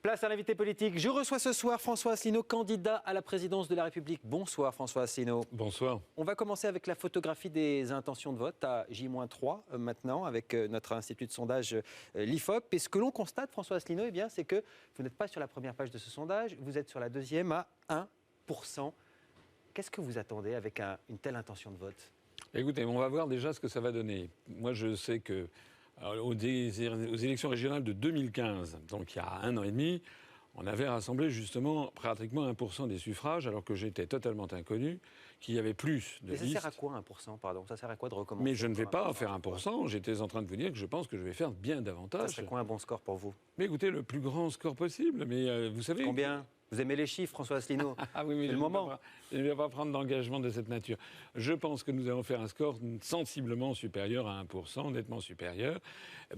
Place à l'invité politique. Je reçois ce soir François Asselineau, candidat à la présidence de la République. Bonsoir François Asselineau. Bonsoir. On va commencer avec la photographie des intentions de vote à J-3 maintenant avec notre institut de sondage l'IFOP. Et ce que l'on constate, François Asselineau, eh bien, c'est que vous n'êtes pas sur la première page de ce sondage, vous êtes sur la deuxième à 1%. Qu'est-ce que vous attendez avec une telle intention de vote ? Écoutez, on va voir déjà ce que ça va donner. Moi, je sais que aux élections régionales de 2015, donc il y a 1 an et demi, on avait rassemblé justement pratiquement 1% des suffrages, alors que j'étais totalement inconnu, qu'il y avait plus de listes. Et ça sert à quoi 1%, pardon ? Ça sert à quoi de recommencer ? Mais je ne vais pas faire 1%, j'étais en train de vous dire que je pense que je vais faire bien davantage. Ça serait quoi un bon score pour vous ? Mais écoutez, le plus grand score possible, mais vous savez... Combien ? Vous aimez les chiffres, François Asselineau ? Ah oui, mais c'est le moment. Je ne vais pas prendre d'engagement de cette nature. Je pense que nous allons faire un score sensiblement supérieur à 1%, nettement supérieur,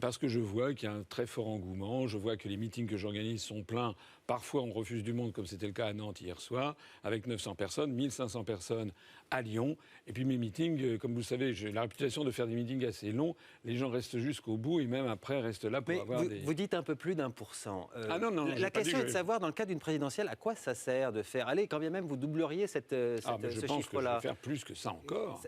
parce que je vois qu'il y a un très fort engouement, je vois que les meetings que j'organise sont pleins. Parfois, on refuse du monde, comme c'était le cas à Nantes hier soir, avec 900 personnes, 1500 personnes à Lyon. Et puis mes meetings, comme vous le savez, j'ai la réputation de faire des meetings assez longs. Les gens restent jusqu'au bout et même après restent là pour avoir des... Vous dites un peu plus d'1%. Ah non, la question est de savoir, dans le cadre d'une présidentielle, à quoi ça sert de faire... Allez, quand bien même vous doubleriez ce chiffre-là. Je pense que je vais faire plus que ça encore.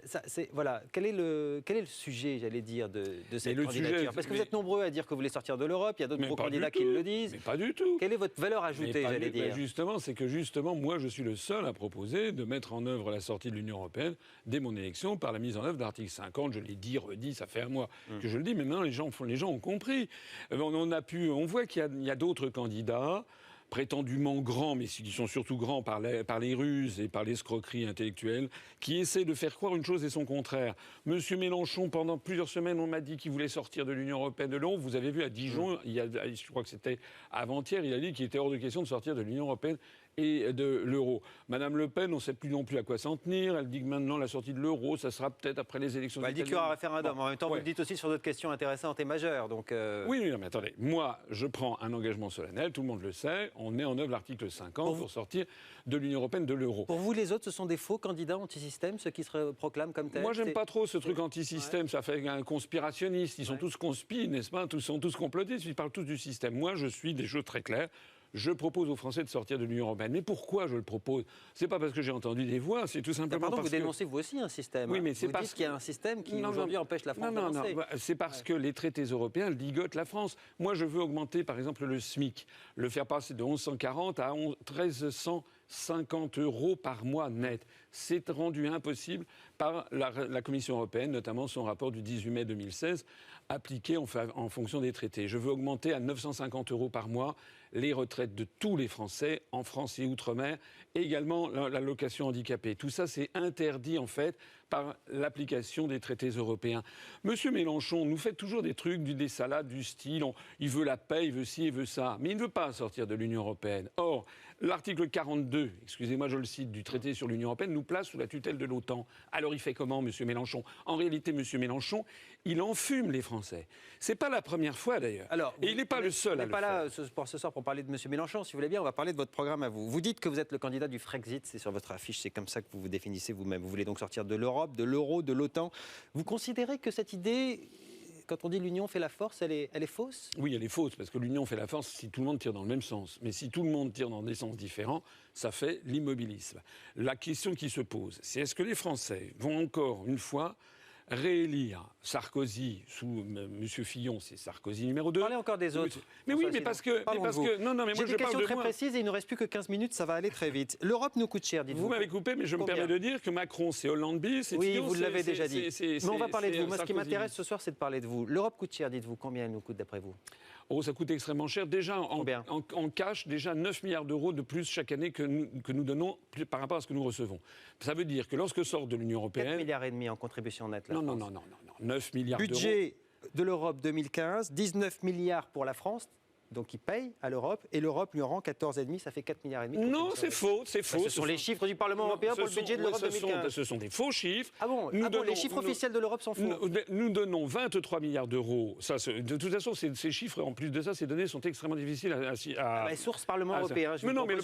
Voilà. Quel est le sujet, j'allais dire, de cette candidature ? Parce que vous êtes nombreux à dire que vous voulez sortir de l'Europe, il y a d'autres gros candidats qui le disent. Mais pas du tout. Quelle est votre valeur ajoutée, j'allais dire ? Justement, c'est que moi, je suis le seul à proposer de mettre en œuvre la sortie de l'Union européenne dès mon élection par la mise en œuvre de l'article 50. Je l'ai dit, redit, ça fait un mois que je le dis, mais maintenant les gens ont compris. On voit qu'il y a d'autres candidats prétendument grands, mais qui sont surtout grands par les ruses et par l'escroquerie intellectuelle, qui essaient de faire croire une chose et son contraire. Monsieur Mélenchon, pendant plusieurs semaines, on m'a dit qu'il voulait sortir de l'Union européenne, de l'euro. Vous avez vu à Dijon, je crois que c'était avant-hier, il a dit qu'il était hors de question de sortir de l'Union européenne et de l'euro. Madame Le Pen, on ne sait plus non plus à quoi s'en tenir. Elle dit que maintenant, la sortie de l'euro, ça sera peut-être après les élections italiennes. Elle dit qu'il y aura un référendum. En même temps, vous le dites aussi sur d'autres questions intéressantes et majeures. Donc Oui, mais attendez. Moi, je prends un engagement solennel, tout le monde le sait. On met en œuvre l'article 50 pour sortir de l'Union européenne, de l'euro. Pour vous, les autres, ce sont des faux candidats anti-système, ceux qui se proclament comme tels ? Moi, j'aime pas trop ce truc anti-système. Ça fait un conspirationniste. Ils sont tous conspis, n'est-ce pas ? Ils sont tous complotistes. Ils parlent tous du système. Moi, je suis des choses très claires. Je propose aux Français de sortir de l'Union européenne. Mais pourquoi je le propose ? C'est pas parce que j'ai entendu des voix, c'est tout simplement parce que... vous dénoncez vous aussi un système. Oui, mais c'est parce qu'il y a un système qui aujourd'hui empêche la France d'avancer. Non, c'est parce que les traités européens ligotent la France. Moi, je veux augmenter, par exemple, le SMIC, le faire passer de 1140 à 1350 € par mois net. C'est rendu impossible par la Commission européenne, notamment son rapport du 18 mai 2016, appliqué en fonction des traités. Je veux augmenter à 950 € par mois les retraites de tous les Français, en France et outre-mer, et également l'allocation handicapée. Tout ça, c'est interdit, en fait, par l'application des traités européens. Monsieur Mélenchon nous fait toujours des trucs, des salades du style, il veut la paix, il veut ci, il veut ça, mais il ne veut pas sortir de l'Union européenne. Or, l'article 42, excusez-moi, je le cite, du traité sur l'Union européenne, nous place sous la tutelle de l'OTAN. Alors, il fait comment, monsieur Mélenchon ? En réalité, monsieur Mélenchon, il enfume les Français. C'est pas la première fois, d'ailleurs. Et il n'est pas le seul à le faire. On n'est pas là ce soir pour parler de monsieur Mélenchon. Si vous voulez bien, on va parler de votre programme à vous. Vous dites que vous êtes le candidat du Frexit, c'est sur votre affiche, c'est comme ça que vous vous définissez vous-même. Vous voulez donc sortir de l'Europe, de l'euro, de l'OTAN. Vous considérez que cette idée... Quand on dit l'union fait la force, elle est fausse ? Oui, elle est fausse, parce que l'union fait la force si tout le monde tire dans le même sens. Mais si tout le monde tire dans des sens différents, ça fait l'immobilisme. La question qui se pose, c'est est-ce que les Français vont encore une fois réélire Sarkozy sous M. Fillon, c'est Sarkozy numéro 2. Parlez encore des autres. Mais oui, mais parce que... Non, mais moi, j'ai des questions très précises et il ne reste plus que 15 minutes, ça va aller très vite. L'Europe nous coûte cher, dites-vous. Vous m'avez coupé, mais je me permets de dire que Macron, c'est Hollande bis. Oui, vous l'avez déjà dit. Mais on va parler de vous. Moi, ce qui m'intéresse ce soir, c'est de parler de vous. L'Europe coûte cher, dites-vous. Combien elle nous coûte d'après vous ? Oh, ça coûte extrêmement cher. Déjà, en cash, déjà 9 milliards d'euros de plus chaque année que nous donnons par rapport à ce que nous recevons. Ça veut dire que lorsque sort de l'Union européenne... 4 milliards et demi en contribution nette. Non. 9 milliards d'euros. Budget de l'Europe 2015, 19 milliards pour la France. Donc il paye à l'Europe et l'Europe lui en rend 14,5, ça fait 4 milliards et demi. Non, c'est faux, c'est faux. Ce sont les chiffres du Parlement européen pour le budget de l'Europe 2015. Ce sont des faux chiffres. Ah bon, les chiffres officiels de l'Europe sont faux. Nous donnons 23 milliards d'euros. Ça, de toute façon, ces chiffres, en plus de ça, ces données sont extrêmement difficiles à source Parlement européen. Mais non, mais le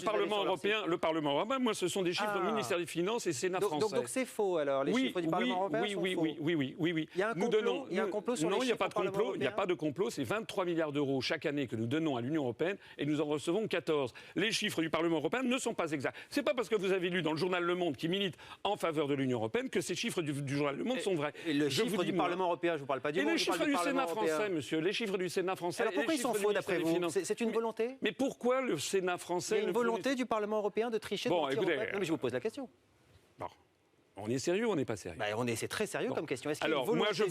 Parlement européen, moi, ce sont des chiffres du ministère des Finances et Sénat français. Donc c'est faux alors, les chiffres du Parlement européen sont faux. Oui. Il y a un complot sur les chiffres du Parlement européen. Il n'y a pas de complot, c'est 23 milliards d'euros chaque année que nous donnons donnons à l'Union européenne et nous en recevons 14. Les chiffres du Parlement européen ne sont pas exacts. C'est pas parce que vous avez lu dans le journal Le Monde qui milite en faveur de l'Union européenne que ces chiffres du journal Le Monde sont vrais. Et le chiffre du Parlement européen, je ne vous parle pas du Monde, les chiffres du Sénat européen. français, monsieur, les chiffres du Sénat français. Alors pourquoi ils sont faux d'après vous? C'est une volonté? Mais pourquoi le Sénat français... Il y a une volonté du Parlement européen de tricher? Bon, écoutez... Non, mais je vous pose la question. Bon. On est sérieux ou on n'est pas sérieux? C'est très sérieux comme question. Alors, moi, je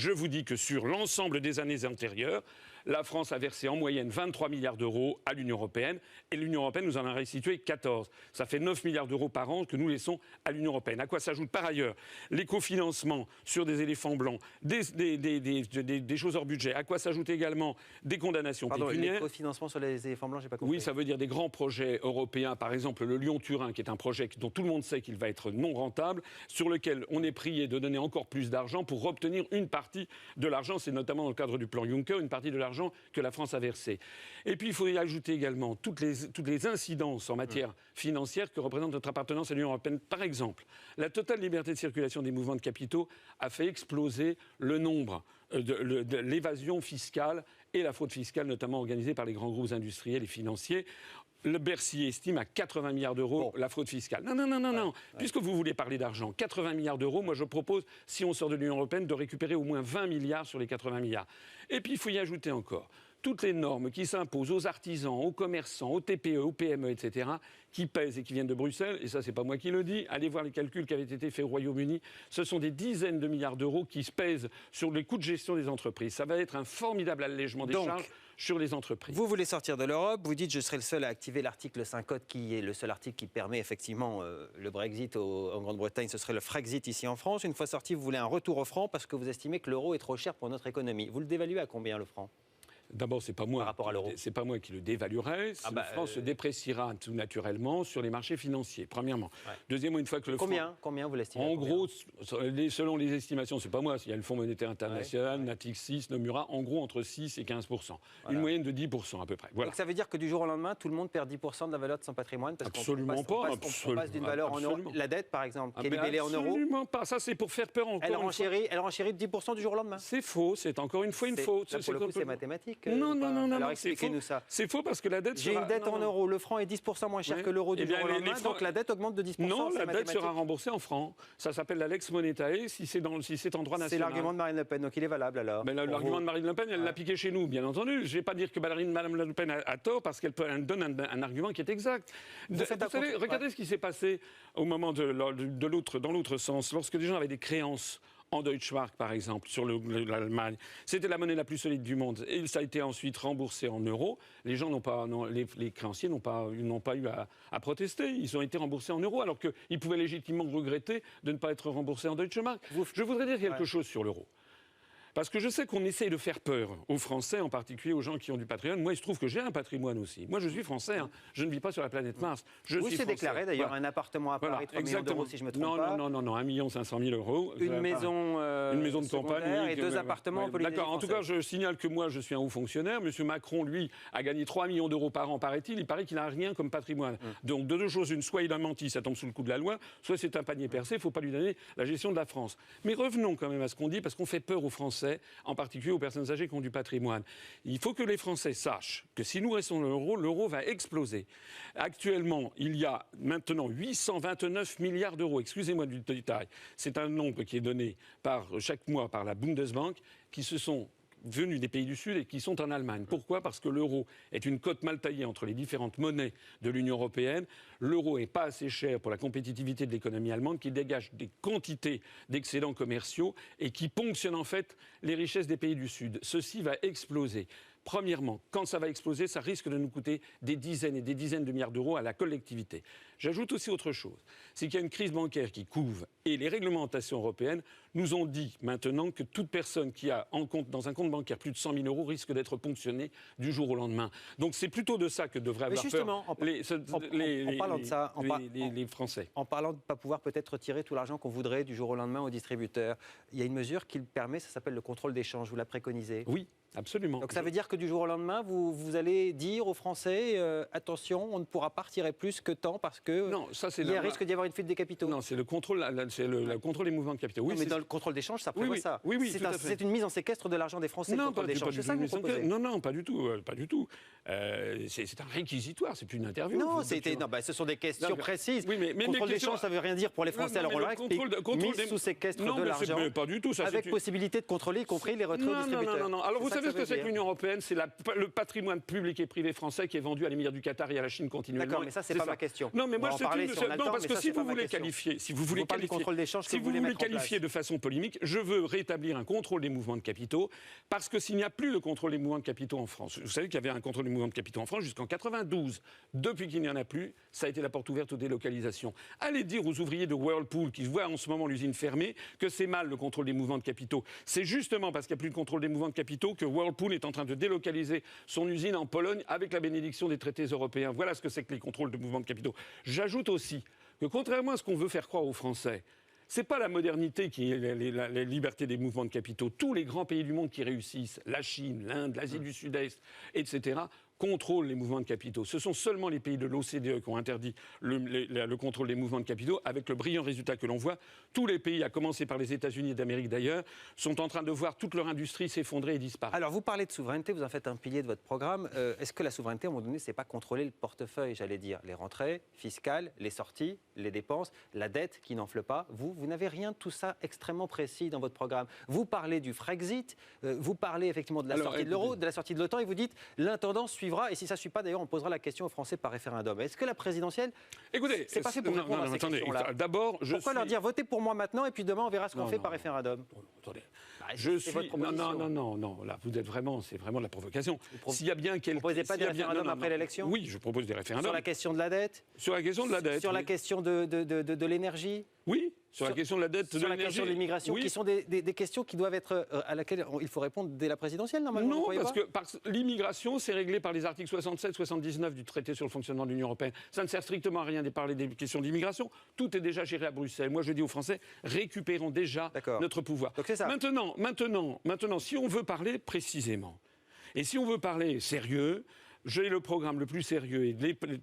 vous dis que sur l'ensemble des années antérieures, la France a versé en moyenne 23 milliards d'euros à l'Union européenne et l'Union européenne nous en a restitué 14. Ça fait 9 milliards d'euros par an que nous laissons à l'Union européenne. À quoi s'ajoute par ailleurs l'écofinancement sur des éléphants blancs, des choses hors budget. À quoi s'ajoute également des condamnations pécuniaires. L'écofinancement sur les éléphants blancs, j'ai pas compris. Oui, ça veut dire des grands projets européens, par exemple le Lyon-Turin, qui est un projet dont tout le monde sait qu'il va être non rentable, sur lequel on est prié de donner encore plus d'argent pour obtenir une partie de l'argent. C'est notamment dans le cadre du plan Juncker, une partie de l'argent que la France a versé. Et puis il faut y ajouter également toutes les incidences en matière financière que représente notre appartenance à l'Union européenne. Par exemple, la totale liberté de circulation des mouvements de capitaux a fait exploser le nombre de l'évasion fiscale et la fraude fiscale, notamment organisée par les grands groupes industriels et financiers. Le Bercy estime à 80 milliards d'euros la fraude fiscale. Non. Puisque vous voulez parler d'argent, 80 milliards d'euros, moi je propose, si on sort de l'Union européenne, de récupérer au moins 20 milliards sur les 80 milliards. Et puis il faut y ajouter encore toutes les normes qui s'imposent aux artisans, aux commerçants, aux TPE, aux PME, etc., qui pèsent et qui viennent de Bruxelles, et ça c'est pas moi qui le dis, allez voir les calculs qui avaient été faits au Royaume-Uni, ce sont des dizaines de milliards d'euros qui se pèsent sur les coûts de gestion des entreprises. Ça va être un formidable allègement des charges sur les entreprises. Vous voulez sortir de l'Europe, vous dites je serai le seul à activer l'article 5 qui est le seul article qui permet effectivement le Brexit en Grande-Bretagne, ce serait le Frexit ici en France. Une fois sorti, vous voulez un retour au franc parce que vous estimez que l'euro est trop cher pour notre économie. Vous le dévaluez à combien le franc ? D'abord, c'est pas moi. Par rapport à l'euro. C'est pas moi qui le dévaluerai. Le franc se dépréciera tout naturellement sur les marchés financiers. Premièrement. Ouais. Deuxièmement, une fois que le franc. Combien vous l'estimez? En gros, selon les estimations, c'est pas moi. Il y a le Fonds monétaire international, Natixis, Nomura. En gros, entre 6 et 15%. Voilà. Une moyenne de 10% à peu près. Voilà. Donc ça veut dire que du jour au lendemain, tout le monde perd 10% de la valeur de son patrimoine parce absolument pas. On passe d'une valeur en euros. La dette, par exemple, qui est libellée en euros. Absolument pas. Ça, c'est pour faire peur encore. Elle renchérit de 10% du jour au lendemain. C'est faux. C'est encore une fois une faute. Pour le coup, c'est mathématique. Non. Alors expliquez-nous ça. C'est faux parce que la dette J'ai une dette en euros, le franc est 10% moins cher que l'euro du jour au lendemain, donc la dette augmente de 10%. Non, la dette sera remboursée en francs. Ça s'appelle la lex monetae si c'est en droit national. C'est l'argument de Marine Le Pen, donc il est valable alors. Mais l'argument de Marine Le Pen, elle l'a piqué chez nous, bien entendu. Je ne vais pas dire que Madame Le Pen a tort parce qu'elle donne un argument qui est exact. Vous savez, regardez ce qui s'est passé au moment dans l'autre sens, lorsque des gens avaient des créances en Deutschmark, par exemple, sur l'Allemagne. C'était la monnaie la plus solide du monde. Et ça a été ensuite remboursé en euros. Les gens les créanciers n'ont pas eu à protester. Ils ont été remboursés en euros, alors qu'ils pouvaient légitimement regretter de ne pas être remboursés en Deutschmark. Je voudrais dire quelque chose sur l'euro. Parce que je sais qu'on essaye de faire peur aux Français, en particulier aux gens qui ont du patrimoine. Moi, il se trouve que j'ai un patrimoine aussi. Moi, je suis français. Je ne vis pas sur la planète Mars. Vous s'est déclaré d'ailleurs un appartement à Paris, 3 millions d'euros, si je ne me trompe pas. Non, 1 500 000 euros. Une maison de campagne. Et 2 appartements en Polynésie D'accord. En tout cas, je signale que moi, je suis un haut fonctionnaire. Monsieur Macron, lui, a gagné 3 millions d'euros par an, paraît-il. Il paraît qu'il n'a rien comme patrimoine. Donc, de deux choses, soit il a menti, ça tombe sous le coup de la loi, soit c'est un panier percé, il ne faut pas lui donner la gestion de la France. Mais revenons quand même à ce qu'on dit, parce qu'on fait peur aux Français, en particulier aux personnes âgées qui ont du patrimoine. Il faut que les Français sachent que si nous restons l'euro va exploser. Actuellement, il y a maintenant 829 milliards d'euros. Excusez-moi du détail. C'est un nombre qui est donné chaque mois par la Bundesbank, qui se sont venus des pays du Sud et qui sont en Allemagne. Pourquoi ? Parce que l'euro est une cote mal taillée entre les différentes monnaies de l'Union européenne. L'euro n'est pas assez cher pour la compétitivité de l'économie allemande, qui dégage des quantités d'excédents commerciaux et qui ponctionne en fait les richesses des pays du Sud. Ceci va exploser. Premièrement, quand ça va exploser, ça risque de nous coûter des dizaines et des dizaines de milliards d'euros à la collectivité. J'ajoute aussi autre chose, c'est qu'il y a une crise bancaire qui couve et les réglementations européennes nous ont dit maintenant que toute personne qui a dans un compte bancaire plus de 100 000 euros risque d'être ponctionnée du jour au lendemain. Donc c'est plutôt de ça que devraient avoir peur les Français. En parlant de ne pas pouvoir peut-être retirer tout l'argent qu'on voudrait du jour au lendemain aux distributeurs, il y a une mesure qui le permet, ça s'appelle le contrôle d'échange, vous la préconisez ? Oui. Absolument. Donc ça veut dire que du jour au lendemain, vous allez dire aux Français, attention, on ne pourra pas retirer plus que tant parce que non, ça, il y a risque d'y avoir une fuite des capitaux. Non, c'est le contrôle, le contrôle des mouvements de capitaux. Oui, non, mais dans le contrôle d'échange, ça prévoit ça. Oui, c'est une mise en séquestre de l'argent des Français. Non, le contrôle d'échange. C'est ça que vous proposez. Non, pas du tout. Pas du tout. C'est un réquisitoire, c'est plus une interview. Non, ce sont des questions précises. Oui, mais contrôle d'échange, ça ne veut rien dire pour les Français. Alors on leur explique. Mise sous séquestre de l'argent. Pas du tout. Avec possibilité de contrôler, y compris les retraits aux distributeurs. Non. Alors vous savez ce que c'est que l'Union européenne? C'est le patrimoine public et privé français qui est vendu à l'émir du Qatar et à la Chine continuellement. D'accord, mais ça, c'est pas ma question. Non, mais moi, parce que si vous voulez qualifier de façon polémique, je veux rétablir un contrôle des mouvements de capitaux, parce que s'il n'y a plus de contrôle des mouvements de capitaux en France, vous savez qu'il y avait un contrôle des mouvements de capitaux en France jusqu'en 92. Depuis qu'il n'y en a plus, ça a été la porte ouverte aux délocalisations. Allez dire aux ouvriers de Whirlpool qui voient en ce moment l'usine fermée que c'est mal le contrôle des mouvements de capitaux. C'est justement parce qu'il n'y a plus de contrôle des mouvements de capitaux que Whirlpool est en train de délocaliser son usine en Pologne avec la bénédiction des traités européens. Voilà ce que c'est que les contrôles de mouvements de capitaux. J'ajoute aussi que contrairement à ce qu'on veut faire croire aux Français, c'est pas la modernité qui est la liberté des mouvements de capitaux. Tous les grands pays du monde qui réussissent, la Chine, l'Inde, l'Asie du Sud-Est, etc., contrôlent les mouvements de capitaux. Ce sont seulement les pays de l'OCDE qui ont interdit le contrôle des mouvements de capitaux, avec le brillant résultat que l'on voit. Tous les pays, à commencer par les États-Unis d'Amérique d'ailleurs, sont en train de voir toute leur industrie s'effondrer et disparaître. Alors, vous parlez de souveraineté, vous en faites un pilier de votre programme. Est-ce que la souveraineté, à un moment donné, c'est pas contrôler le portefeuille, j'allais dire, les rentrées fiscales, les sorties, les dépenses, la dette qui n'enfle pas? Vous n'avez rien de tout ça extrêmement précis dans votre programme. Vous parlez du Frexit, vous parlez effectivement de la sortie de l'euro, de la sortie de l'OTAN, et vous dites l'intendant suivra. Et si ça ne suit pas, d'ailleurs, on posera la question aux Français par référendum. Est-ce que la présidentielle, c'est pas fait pour répondre à ces questions-là? D'abord, pourquoi leur dire votez pour moi maintenant et puis demain on verra ce qu'on fait par référendum? Attendez. Non. Là, vous êtes vraiment, c'est vraiment de la provocation. S'il y a bien quelque. Vous ne proposez pas des référendums après l'élection? Oui, je propose des référendums. Sur la question de la dette? Sur la question de la dette. Sur la question de l'énergie? Oui. Sur la question de la dette, sur la question de l'immigration, qui sont des questions qui doivent être à laquelle il faut répondre dès la présidentielle, normalement. Non, parce que l'immigration, c'est réglé par les articles 67, 79 du traité sur le fonctionnement de l'Union européenne. Ça ne sert strictement à rien de parler des questions d'immigration. Tout est déjà géré à Bruxelles. Moi, je dis aux Français, récupérons déjà notre pouvoir. Donc c'est ça. Maintenant, si on veut parler précisément, et si on veut parler sérieux, j'ai le programme le plus sérieux et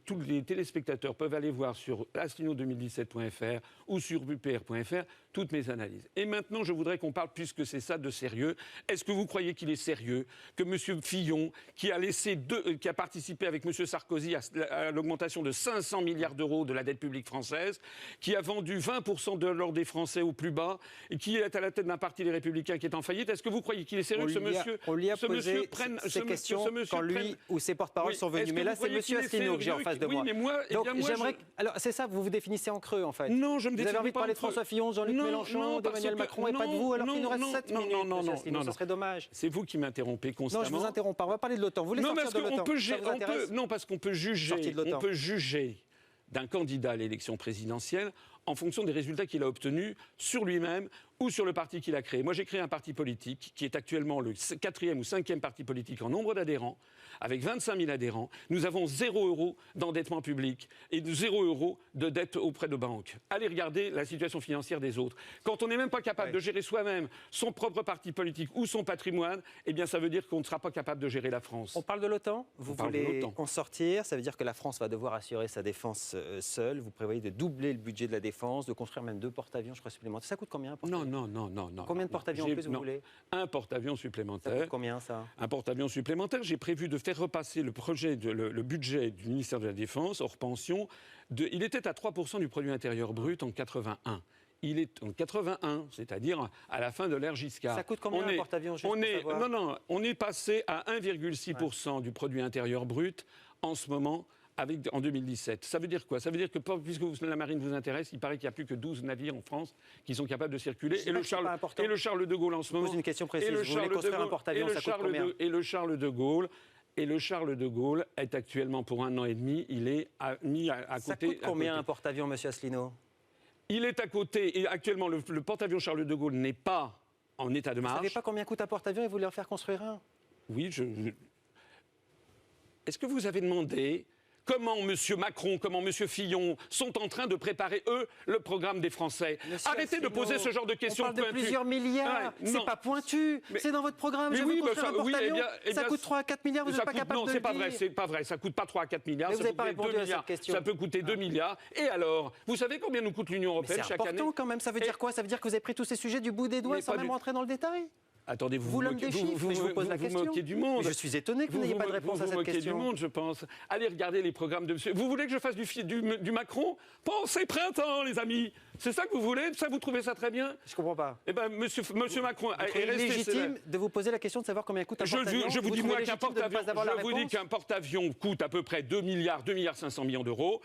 tous les téléspectateurs peuvent aller voir sur asselineau2017.fr ou sur upr.fr toutes mes analyses. Et maintenant, je voudrais qu'on parle, puisque c'est ça, de sérieux. Est-ce que vous croyez qu'il est sérieux que M. Fillon, qui a participé avec M. Sarkozy à l'augmentation de 500 milliards d'euros de la dette publique française, qui a vendu 20% de l'or des Français au plus bas, et qui est à la tête d'un parti des Républicains qui est en faillite, est-ce que vous croyez qu'il est sérieux que ce monsieur... On lui a posé ces questions quand lui ou ses porte-parole sont venus. Mais là, c'est M. Asselineau que j'ai en face de moi. Oui, mais moi, j'aimerais... Alors, c'est ça, vous vous définissez en creux, en fait. Non, je me définis pas. Vous avez envie de parler de François Fillon, Jean-Luc Mélenchon, d'Emmanuel Macron et pas de vous, alors qu'il nous reste 7 minutes. Non, ça serait dommage. C'est vous qui m'interrompez constamment. Non, je vous interromps pas. On va parler de l'OTAN. Vous voulez sortir de l'OTAN? Non, parce qu'on peut juger d'un candidat à l'élection présidentielle en fonction des résultats qu'il a obtenus sur lui-même ou sur le parti qu'il a créé. Moi, j'ai créé un parti politique qui est actuellement le 4e ou 5e parti politique en nombre d'adhérents, avec 25 000 adhérents. Nous avons 0 € d'endettement public et 0 € de dette auprès de banques. Allez regarder la situation financière des autres. Quand on n'est même pas capable de gérer soi-même son propre parti politique ou son patrimoine, eh bien, ça veut dire qu'on ne sera pas capable de gérer la France. On parle de l'OTAN. Vous voulez en sortir. Ça veut dire que la France va devoir assurer sa défense seule. Vous prévoyez de doubler le budget de la défense, de construire même 2 porte-avions, je crois, supplémentaires. Ça coûte combien un porte-avions? Non. Combien de porte-avions en plus vous voulez? Un porte-avions supplémentaire. Ça coûte combien, ça? Un porte-avions supplémentaire. J'ai prévu de faire repasser le budget du ministère de la Défense, hors pension. Il était à 3% du produit intérieur brut en 81. Il est en 81, c'est-à-dire à la fin de l'ère Giscard. Ça coûte combien un porte-avions? On est passé à 1,6% du produit intérieur brut en ce moment. En 2017. Ça veut dire quoi? Ça veut dire que, puisque la marine vous intéresse, il paraît qu'il n'y a plus que 12 navires en France qui sont capables de circuler. Et le Charles de Gaulle en ce moment... Je pose une question précise. Vous voulez construire un porte-avions, ça coûte combien? Et le Charles de Gaulle est actuellement, pour 1 an et demi, il est mis à côté... Ça coûte combien un porte-avions, M. Asselineau? Il est à côté, et actuellement, le porte-avions Charles de Gaulle n'est pas en état de marche. Vous ne savez pas combien coûte un porte-avions et vous voulez en faire construire un? Oui, Est-ce que vous avez demandé comment M. Macron, comment M. Fillon sont en train de préparer, eux, le programme des Français. Arrêtez de poser ce genre de questions pointues. On parle de plusieurs milliards, c'est pas pointu, c'est dans votre programme. Je veux construire un porte-avions, ça coûte 3 à 4 milliards, vous n'êtes pas capable de le dire. Non, c'est pas vrai, ça coûte pas 3 à 4 milliards, mais vous n'avez pas répondu à cette question. Ça peut coûter 2 milliards. Et alors, vous savez combien nous coûte l'Union européenne chaque année? C'est important quand même, ça veut dire quoi? Ça veut dire que vous avez pris tous ces sujets du bout des doigts sans même rentrer dans le détail? Attendez, vous l'homme des chiffres, mais je vous pose la question. Vous moquez du monde. Mais je suis étonné que vous n'ayez pas de réponse à cette question. Vous moquez du monde, je pense. Allez regarder les programmes de monsieur. Vous voulez que je fasse du Macron? Pensez printemps, les amis. C'est ça que vous voulez? Ça, vous trouvez ça très bien? Je comprends pas. Eh bien, monsieur Macron est légitime de vous poser la question de savoir combien coûte un porte-avions. Je vous dis, moi, qu'un porte-avions coûte à peu près 2 milliards 500 millions d'euros.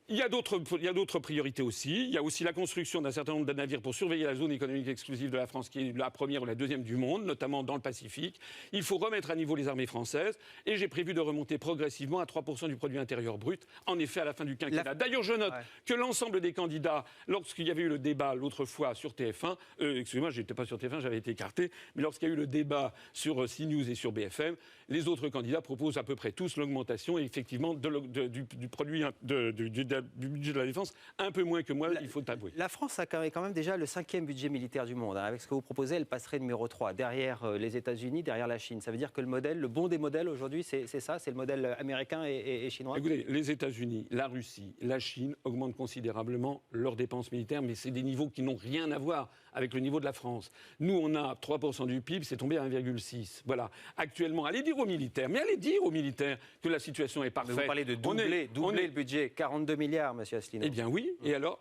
Il y a d'autres priorités aussi. Il y a aussi la construction d'un certain nombre de navires pour surveiller la zone économique exclusive de la France, qui est la première ou la deuxième du monde, notamment dans le Pacifique. Il faut remettre à niveau les armées françaises. Et j'ai prévu de remonter progressivement à 3% du produit intérieur brut, en effet, à la fin du quinquennat. D'ailleurs, je note que l'ensemble des candidats, lorsqu'il y avait eu le débat l'autre fois sur TF1, excusez-moi, je n'étais pas sur TF1, j'avais été écarté, mais lorsqu'il y a eu le débat sur CNews et sur BFM, les autres candidats proposent à peu près tous l'augmentation, effectivement, du produit du budget de la défense, un peu moins que moi, il faut avouer. La France a quand même déjà le 5e budget militaire du monde. Avec ce que vous proposez, elle passerait numéro 3, derrière les États-Unis, derrière la Chine. Ça veut dire que le bon des modèles aujourd'hui, c'est ça, c'est le modèle américain et chinois? Écoutez, les États-Unis, la Russie, la Chine augmentent considérablement leurs dépenses militaires, mais c'est des niveaux qui n'ont rien à voir avec le niveau de la France. Nous, on a 3% du PIB, c'est tombé à 1,6. Voilà. Actuellement, allez dire aux militaires que la situation est parfaite. Mais vous parlez de doubler le budget, 42 milliards, monsieur Asselineau. Eh bien oui, et alors,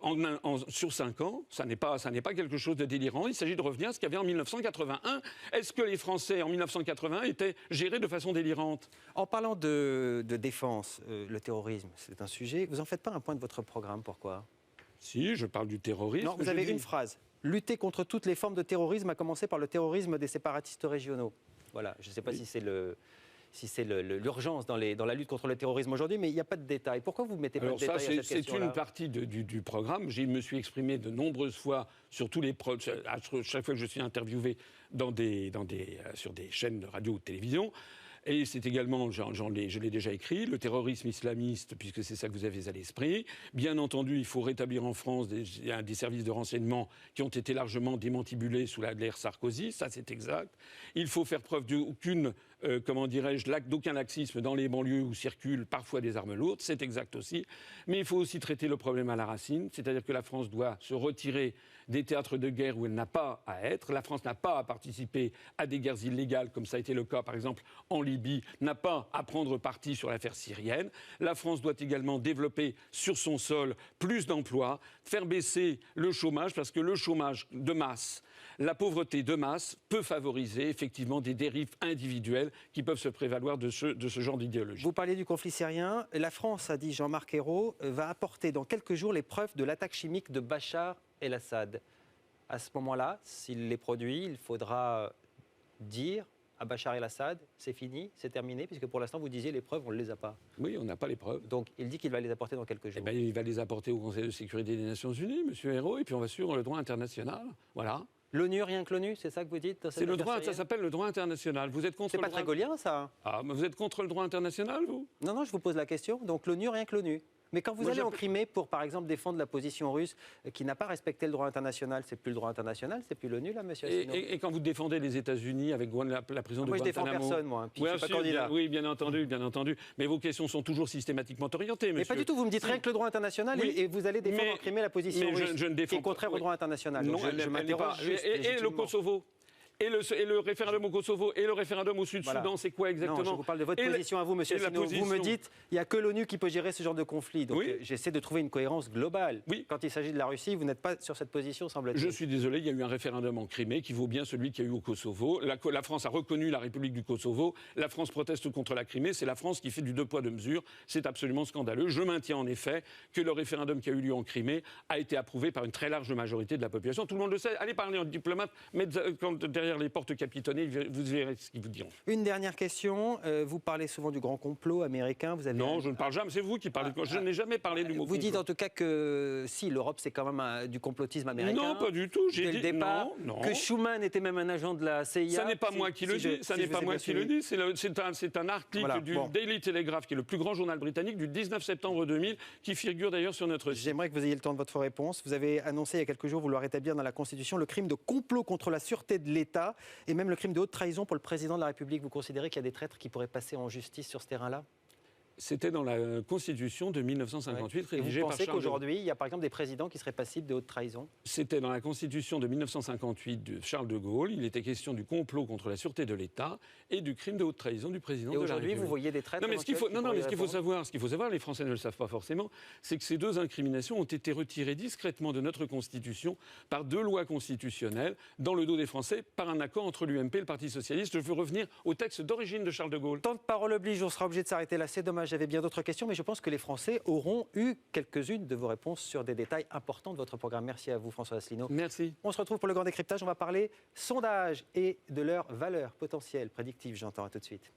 sur 5 ans, ça n'est pas quelque chose de délirant, il s'agit de revenir à ce qu'il y avait en 1981. Est-ce que les Français, en 1981, étaient gérés de façon délirante? En parlant de défense, le terrorisme, c'est un sujet. Vous n'en faites pas un point de votre programme, pourquoi? Si, je parle du terrorisme. Non, vous avez une phrase. Lutter contre toutes les formes de terrorisme, à commencer par le terrorisme des séparatistes régionaux. Voilà, je ne sais pas si c'est l'urgence dans la lutte contre le terrorisme aujourd'hui, mais il n'y a pas de détails. Pourquoi vous ne mettez pas de détails à cette question-là? C'est une partie du programme. Je me suis exprimé de nombreuses fois sur chaque fois que je suis interviewé sur des chaînes de radio ou de télévision. Et c'est également, je l'ai déjà écrit, le terrorisme islamiste, puisque c'est ça que vous avez à l'esprit. Bien entendu, il faut rétablir en France des services de renseignement qui ont été largement démantibulés sous l'ère Sarkozy, ça c'est exact. Il faut faire preuve d'aucun laxisme dans les banlieues où circulent parfois des armes lourdes, c'est exact aussi. Mais il faut aussi traiter le problème à la racine, c'est-à-dire que la France doit se retirer des théâtres de guerre où elle n'a pas à être. La France n'a pas à participer à des guerres illégales, comme ça a été le cas, par exemple, en Libye, n'a pas à prendre parti sur l'affaire syrienne. La France doit également développer sur son sol plus d'emplois, faire baisser le chômage, parce que le chômage de masse, la pauvreté de masse peut favoriser effectivement des dérives individuelles qui peuvent se prévaloir de ce genre d'idéologie. Vous parliez du conflit syrien. La France, a dit Jean-Marc Ayrault, va apporter dans quelques jours les preuves de l'attaque chimique de Bachar el-Assad. À ce moment-là, s'il les produit, il faudra dire à Bachar el-Assad, c'est fini, c'est terminé, puisque pour l'instant, vous disiez les preuves, on ne les a pas. Oui, on n'a pas les preuves. Donc, il dit qu'il va les apporter dans quelques jours. Eh bien, il va les apporter au Conseil de sécurité des Nations Unies, M. Ayrault, et puis on va suivre le droit international. Voilà. L'ONU, rien que l'ONU, c'est ça que vous dites? C'est le droit, ça s'appelle le droit international. Vous êtes contre? C'est pas très gaulien, ça? Ah, mais vous êtes contre le droit international, vous? Non, je vous pose la question. Donc l'ONU, rien que l'ONU. Mais quand vous allez en Crimée pour, par exemple, défendre la position russe qui n'a pas respecté le droit international, c'est plus le droit international, c'est plus l'ONU, là, monsieur Asselineau. Et quand vous défendez les États-Unis avec la prison de Guantanamo... Moi, je défends personne, moi. Puis je suis pas candidat. Oui, bien entendu. Mais vos questions sont toujours systématiquement orientées, monsieur. Mais pas du tout. Vous me dites rien que le droit international et vous allez défendre en Crimée la position russe qui est contraire au droit international. Non, je m'interroge juste. Et le Kosovo? Et le référendum au Kosovo et le référendum au Sud-Soudan, c'est quoi exactement? Non, je vous parle de votre position à vous, monsieur Asselineau. Vous me dites, il n'y a que l'ONU qui peut gérer ce genre de conflit. Donc j'essaie de trouver une cohérence globale. Oui. Quand il s'agit de la Russie, vous n'êtes pas sur cette position, semble-t-il. Je suis désolé, il y a eu un référendum en Crimée qui vaut bien celui qu'il y a eu au Kosovo. La France a reconnu la République du Kosovo. La France proteste contre la Crimée. C'est la France qui fait du deux poids, deux mesures. C'est absolument scandaleux. Je maintiens en effet que le référendum qui a eu lieu en Crimée a été approuvé par une très large majorité de la population. Tout le monde le sait. Allez parler en diplomate, mais derrière derrière les portes capitonnées, vous verrez ce qu'ils vous diront. Une dernière question. Vous parlez souvent du grand complot américain. Vous avez Non, je ne parle jamais. C'est vous qui parlez. Je n'ai jamais parlé du mot Vous complot. dites en tout cas que si, l'Europe, c'est quand même du complotisme américain. Non, pas du tout. J'ai Dès dit le départ, non. que Schuman était même un agent de la CIA. Ça n'est pas moi qui le dis. Ça n'est pas moi qui le dis. C'est un article du Daily Telegraph, qui est le plus grand journal britannique, du 19 septembre 2000, qui figure d'ailleurs sur notre site. J'aimerais que vous ayez le temps de votre réponse. Vous avez annoncé il y a quelques jours vouloir rétablir dans la Constitution le crime de complot contre la sûreté de l'État et même le crime de haute trahison pour le président de la République. Vous considérez qu'il y a des traîtres qui pourraient passer en justice sur ce terrain-là ? C'était dans la Constitution de 1958, rédigée par Charles de Gaulle. Vous pensez qu'aujourd'hui, il y a par exemple des présidents qui seraient passibles de haute trahison ? C'était dans la Constitution de 1958 de Charles de Gaulle. Il était question du complot contre la sûreté de l'État et du crime de haute trahison du président de la République. Et aujourd'hui, vous voyez des traîtres ? Non, mais ce qu'il faut savoir, les Français ne le savent pas forcément, c'est que ces deux incriminations ont été retirées discrètement de notre Constitution par deux lois constitutionnelles, dans le dos des Français, par un accord entre l'UMP et le Parti socialiste. Je veux revenir au texte d'origine de Charles de Gaulle. Temps de parole oblige, on sera obligé de s'arrêter là. C'est dommage, j'avais bien d'autres questions, mais je pense que les Français auront eu quelques-unes de vos réponses sur des détails importants de votre programme. Merci à vous, François Asselineau. Merci. On se retrouve pour le grand décryptage. On va parler sondage et de leur valeur potentielle, prédictive, j'entends. À tout de suite.